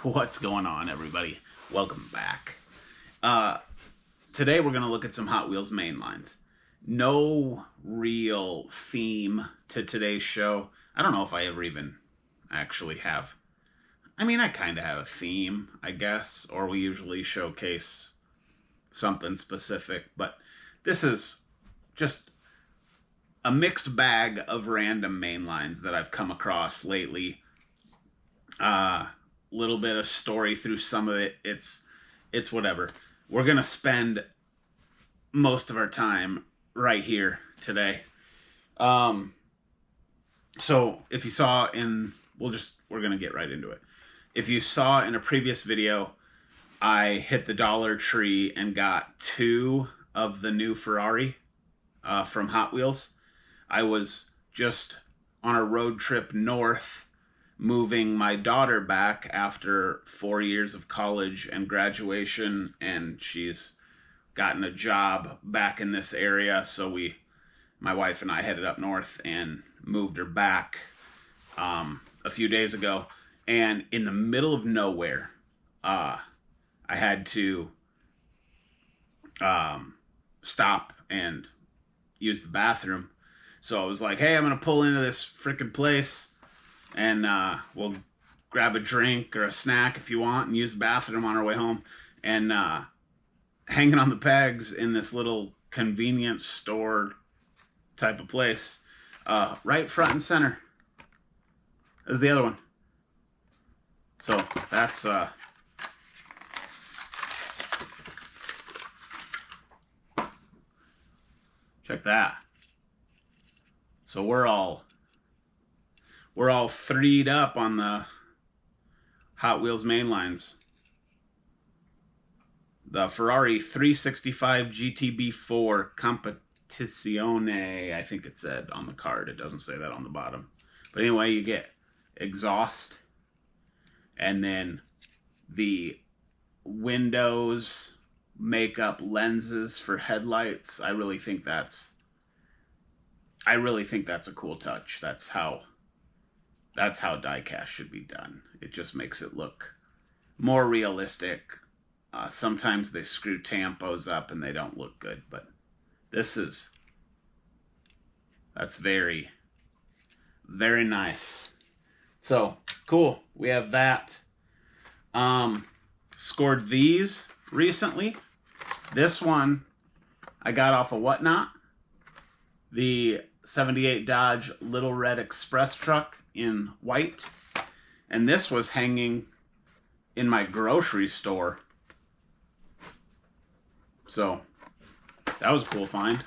What's going on, everybody? Welcome back. Today we're going to look at some Hot Wheels mainlines. No real theme to today's show. I don't know if I ever even actually have. I mean, I kind of have a theme, I guess, or we usually showcase something specific, but this is just a mixed bag of random mainlines that I've come across lately. Little bit of story through some of it. It's whatever. We're gonna spend most of our time right here today. So if you saw we're gonna get right into it. If you saw in a previous video, I hit the Dollar Tree and got 2 of the new Ferrari from Hot Wheels. I was just on a road trip north, moving my daughter back after 4 years of college and graduation, and she's gotten a job back in this area. So my wife and I headed up north and moved her back a few days ago. And in the middle of nowhere, I had to stop and use the bathroom. So I was like, hey, I'm going to pull into this freaking place and we'll grab a drink or a snack if you want and use the bathroom on our way home. And hanging on the pegs in this little convenience store type of place, right front and center, is the other one. So that's check that. So we're all 3'd up on the Hot Wheels mainlines. The Ferrari 365 GTB4 Competizione, I think it said on the card. It doesn't say that on the bottom. But anyway, you get exhaust, and then the windows make up lenses for headlights. I really think that's a cool touch. That's how die-cast should be done. It just makes it look more realistic. Sometimes they screw tampos up and they don't look good, but that's very, very nice. So cool. We have that. Scored these recently. This one I got off of Whatnot. The 78 Dodge Little Red Express truck in white. And this was hanging in my grocery store. So that was a cool find.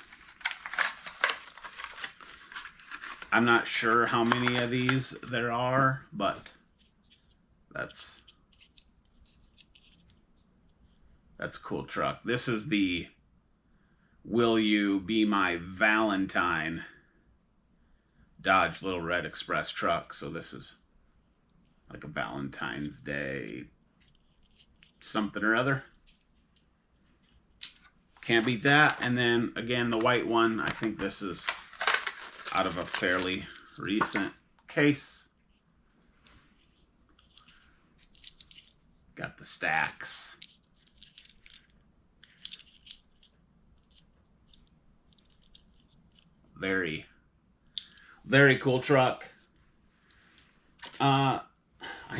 I'm not sure how many of these there are, but that's a cool truck. This is the Will You Be My Valentine Dodge Little Red Express truck. So this is like a Valentine's Day something or other. Can't beat that. And then again, the white one, I think this is out of a fairly recent case. Got the stacks. Very, very cool truck. I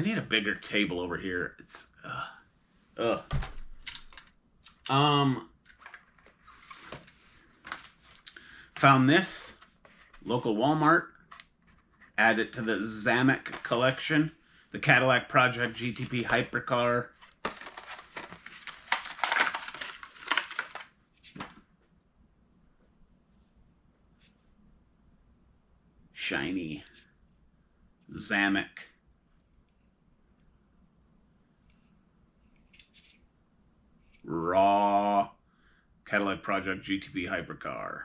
need a bigger table over here. It's found this local Walmart. Add it to the Zamek collection. The Cadillac Project GTP Hypercar. Shiny Zamek. Raw Cadillac Project GTP Hypercar.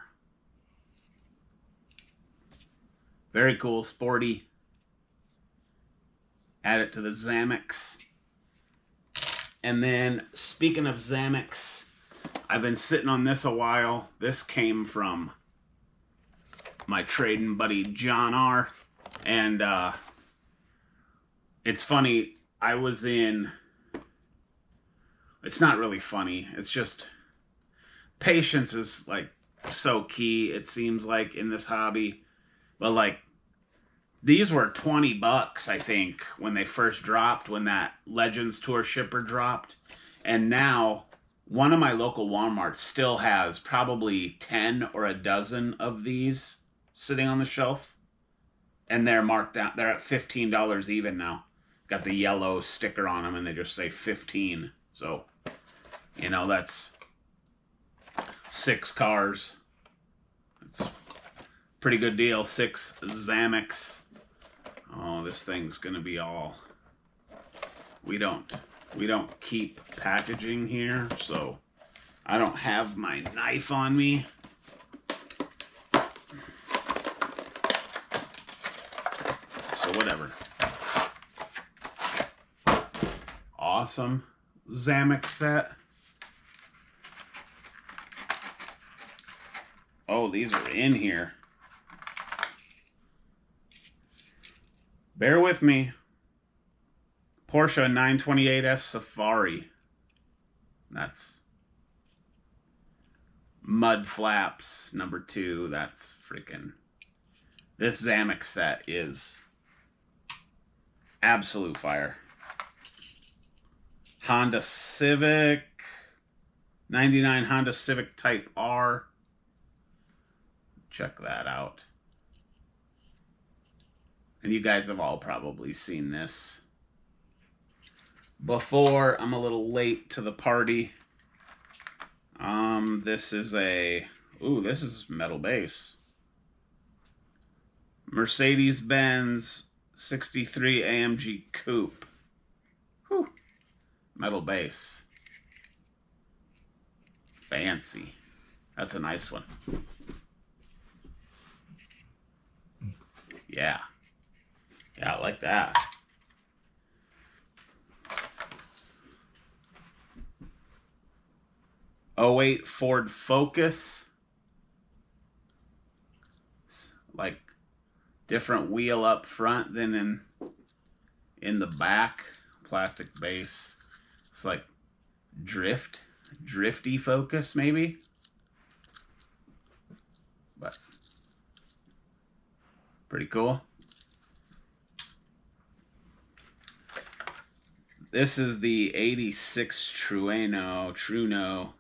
Very cool, sporty. Add it to the Zameks. And then, speaking of Zameks, I've been sitting on this a while. This came from my trading buddy John R. And it's funny, I was in, it's not really funny. It's just patience is like so key, it seems like, in this hobby. But like, these were $20, I think, when they first dropped, when that Legends Tour shipper dropped. And now, one of my local Walmarts still has probably 10 or a dozen of these sitting on the shelf. And they're marked down. They're at $15 even now. Got the yellow sticker on them, and they just say 15. So, you know, that's 6 cars. It's a pretty good deal. 6 Zamex. Oh, this thing's gonna be all. We don't keep packaging here, so I don't have my knife on me. So whatever. Awesome Zamex set. Oh, these are in here. Bear with me. Porsche 928S Safari. That's Mud Flaps number 2. That's freaking... This Zamex set is absolute fire. Honda Civic. 99 Honda Civic Type R. Check that out. And you guys have all probably seen this before. I'm a little late to the party. This is a... Ooh, this is metal base. Mercedes-Benz 63 AMG Coupe. Whew. Metal base. Fancy. That's a nice one. Yeah. Yeah, I like that. '08 Ford Focus. Like different wheel up front than in the back. Plastic base. It's like drifty Focus maybe. But pretty cool. This is the 86 Trueno,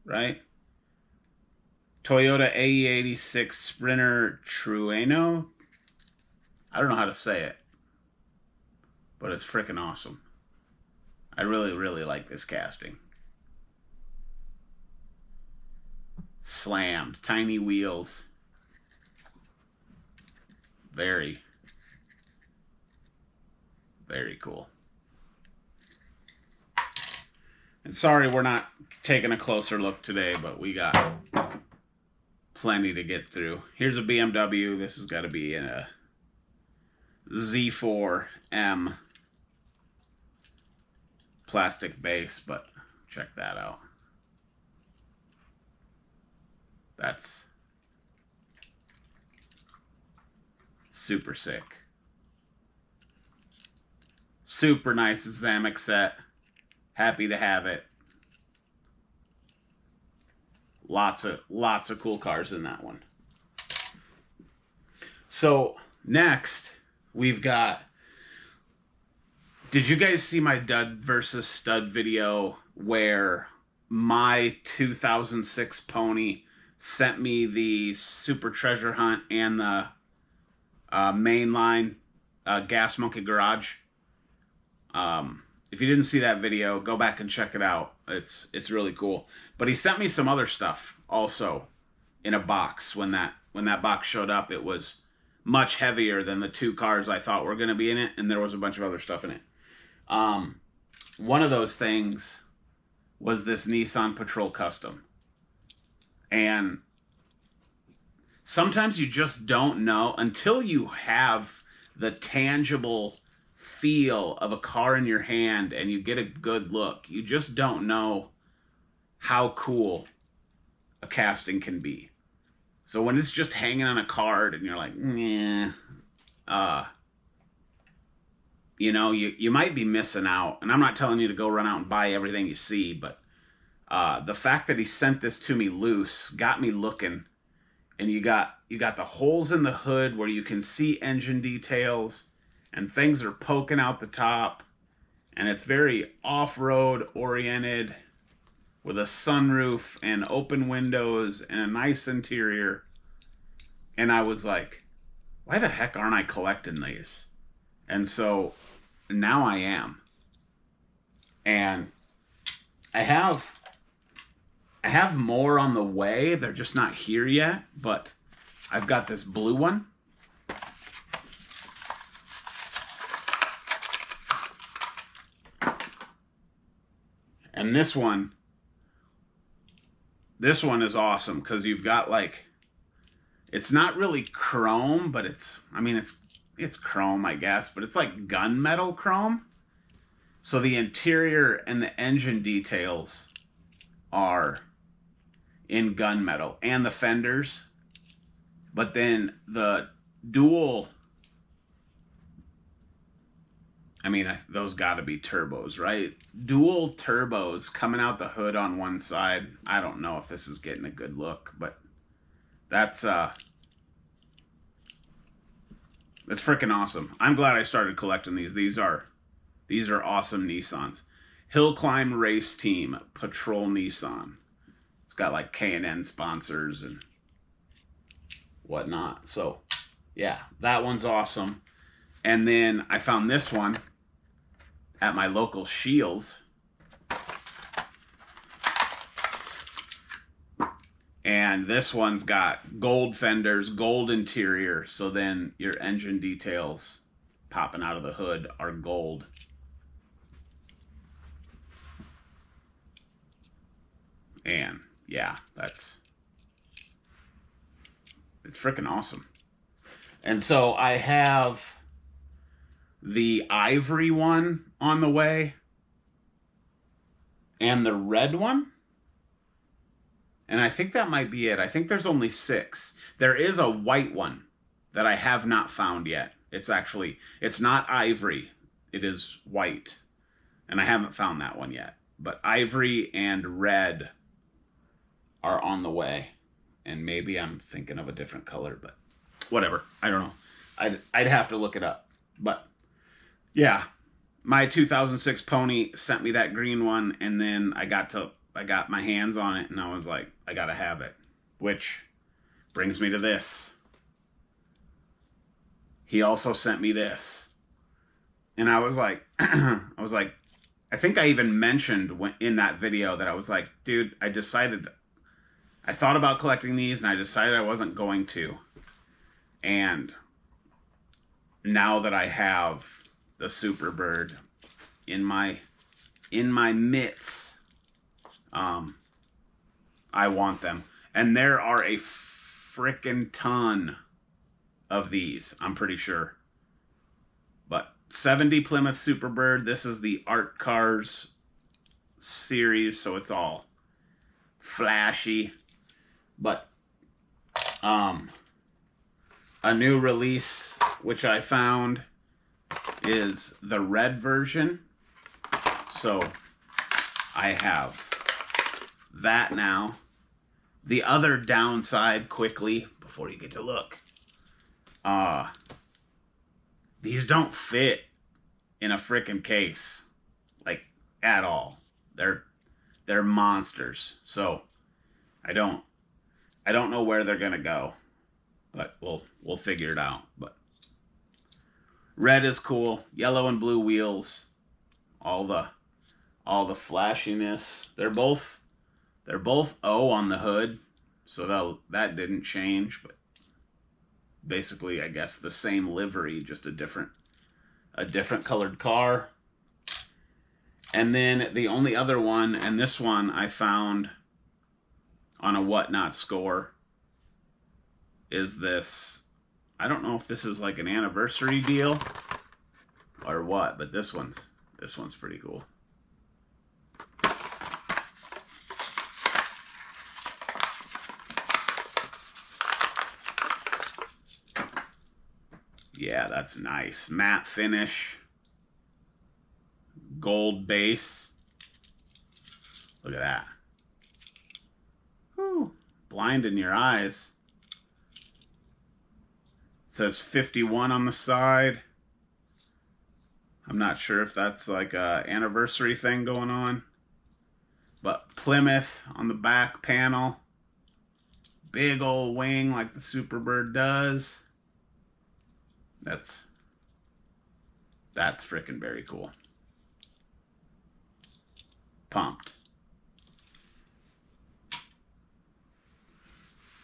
right? Toyota AE86 Sprinter Trueno. I don't know how to say it, but it's freaking awesome. I really, really like this casting. Slammed, tiny wheels. Very, very cool. And sorry we're not taking a closer look today, but we got plenty to get through. Here's a BMW. This has got to be in a Z4M plastic base, but check that out. That's super sick. Super nice Zamex set. Happy to have it. Lots of cool cars in that one. So next we've got... Did you guys see my dud versus stud video where my 2006 pony sent me the Super Treasure Hunt and the mainline Gas Monkey Garage? If you didn't see that video, go back and check it out. It's really cool. But he sent me some other stuff also in a box. When that box showed up, it was much heavier than the 2 cars I thought were going to be in it, and there was a bunch of other stuff in it. One of those things was this Nissan Patrol Custom. And sometimes you just don't know until you have the tangible feel of a car in your hand and you get a good look. You just don't know how cool a casting can be. So when it's just hanging on a card and you're like, meh, you know, you might be missing out. And I'm not telling you to go run out and buy everything you see, but the fact that he sent this to me loose got me looking. And you got the holes in the hood where you can see engine details, and things are poking out the top, and it's very off-road oriented with a sunroof and open windows and a nice interior. And I was like, why the heck aren't I collecting these? And so now I am. And I have more on the way. They're just not here yet, but I've got this blue one. And this one is awesome because you've got like, it's not really chrome, but it's chrome, I guess, but it's like gunmetal chrome. So the interior and the engine details are in gunmetal, and the fenders. But then the dual, those gotta be turbos, right? Dual turbos coming out the hood on one side. I don't know if this is getting a good look, but that's freaking awesome. I'm glad I started collecting these. These are awesome Nissans. Hill Climb Race Team Patrol Nissan. It's got like K&N sponsors and whatnot. So yeah, that one's awesome. And then I found this one at my local Shields. And this one's got gold fenders, gold interior. So then your engine details popping out of the hood are gold. And yeah, it's freaking awesome. And so I have the ivory one on the way and the red one. And I think that might be it. I think there's only 6. There is a white one that I have not found yet. It's not ivory. It is white. And I haven't found that one yet. But ivory and red are on the way. And maybe I'm thinking of a different color, but whatever. I don't know. I'd have to look it up. But yeah, my 2006 Pony sent me that green one, and then I got my hands on it, and I was like, I gotta have it. Which brings me to this. He also sent me this. And I was like, I think I even mentioned in that video that I was like, dude, I thought about collecting these, and I decided I wasn't going to. And now that I have the Superbird in my mitts, I want them. And there are a frickin' ton of these, I'm pretty sure. But 70 Plymouth Superbird. This is the Art Cars series, so it's all flashy. But a new release which I found is the red version. So I have that now. The other downside, quickly, before you get to look, these don't fit in a frickin' case, like, at all. They're monsters. So I don't know where they're gonna go, but we'll figure it out. But red is cool. Yellow and blue wheels. All the flashiness. They're both O on the hood, so that didn't change. But basically, I guess the same livery, just a different colored car. And then the only other one, and this one I found on a Whatnot score, is this. I don't know if this is like an anniversary deal or what, but this one's pretty cool. Yeah, that's nice. Matte finish. gold base. Look at that. Whew. Blinding your eyes. It says 51 on the side. I'm not sure if that's like a anniversary thing going on. But Plymouth on the back panel. Big old wing like the Superbird does. That's freaking very cool. Pumped.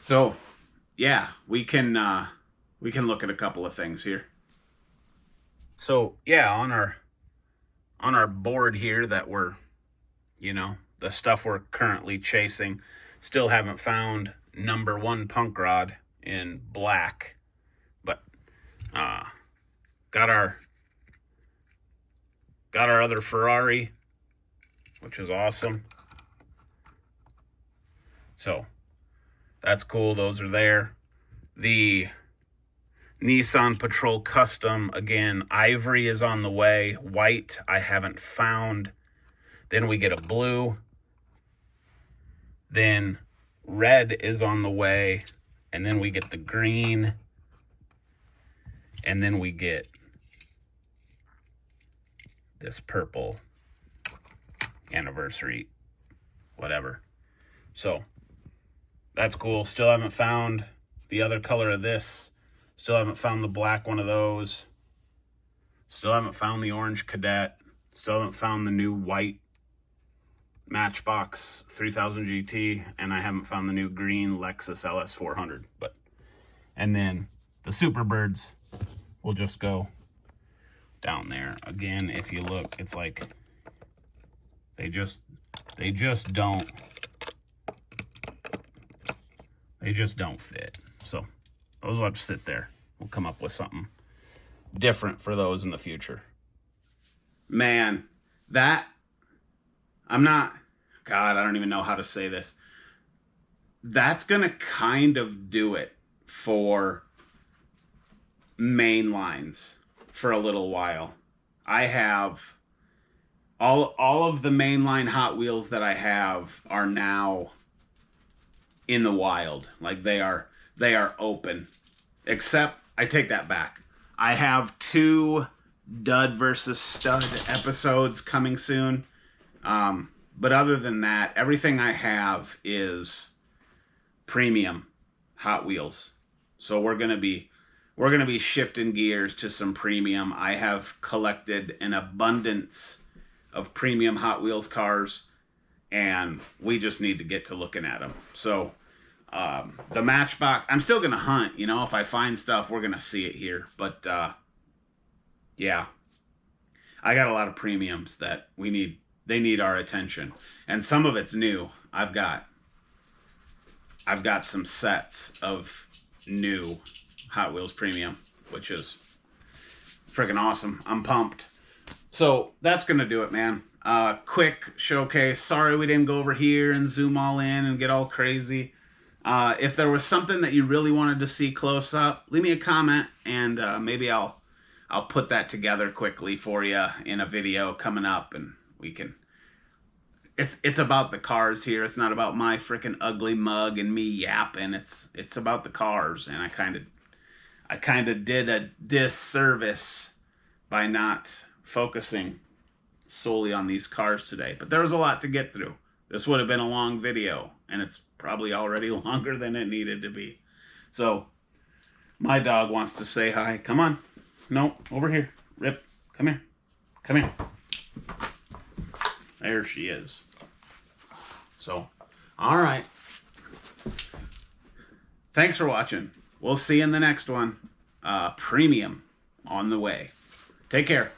So, yeah, we can look at a couple of things here. So, yeah, on our board here that we're, the stuff we're currently chasing, still haven't found number 1 punk rod in black, but got our other Ferrari, which is awesome. So that's cool. Those are there. The Nissan Patrol Custom, again, ivory is on the way. White I haven't found. Then we get a blue. Then red is on the way. And then we get the green. And then we get this purple anniversary, whatever. So that's cool. Still haven't found the other color of this. Still haven't found the black one of those. Still haven't found the orange Cadet. Still haven't found the new white Matchbox 3000 GT. And I haven't found the new green Lexus LS 400. And then the Superbirds will just go down there. Again, if you look, it's like they just don't fit. So those will have to sit there. We'll come up with something different for those in the future. Man, I don't even know how to say this. That's gonna kind of do it for mainlines for a little while. I have all of the mainline Hot Wheels that I have are now in the wild. Like they are open. Except I take that back. I have 2 dud versus stud episodes coming soon. But other than that, everything I have is premium Hot Wheels. So we're gonna be shifting gears to some premium. I have collected an abundance of premium Hot Wheels cars, and we just need to get to looking at them. So the Matchbox, I'm still gonna hunt. If I find stuff, we're gonna see it here. But yeah, I got a lot of premiums that they need our attention, and some of it's new. I've got some sets of new Hot Wheels premium, which is freaking awesome. I'm pumped. So that's gonna do it, man. Quick showcase. Sorry we didn't go over here and zoom all in and get all crazy. If there was something that you really wanted to see close up, leave me a comment, and maybe I'll put that together quickly for you in a video coming up, and we can. It's about the cars here. It's not about my freaking ugly mug and me yapping. It's about the cars, and I kind of did a disservice by not focusing solely on these cars today. But there was a lot to get through. This would have been a long video, and it's probably already longer than it needed to be. So, my dog wants to say hi. Come on. No, over here. Rip, come here. Come here. There she is. So, all right. Thanks for watching. We'll see you in the next one. Premium on the way. Take care.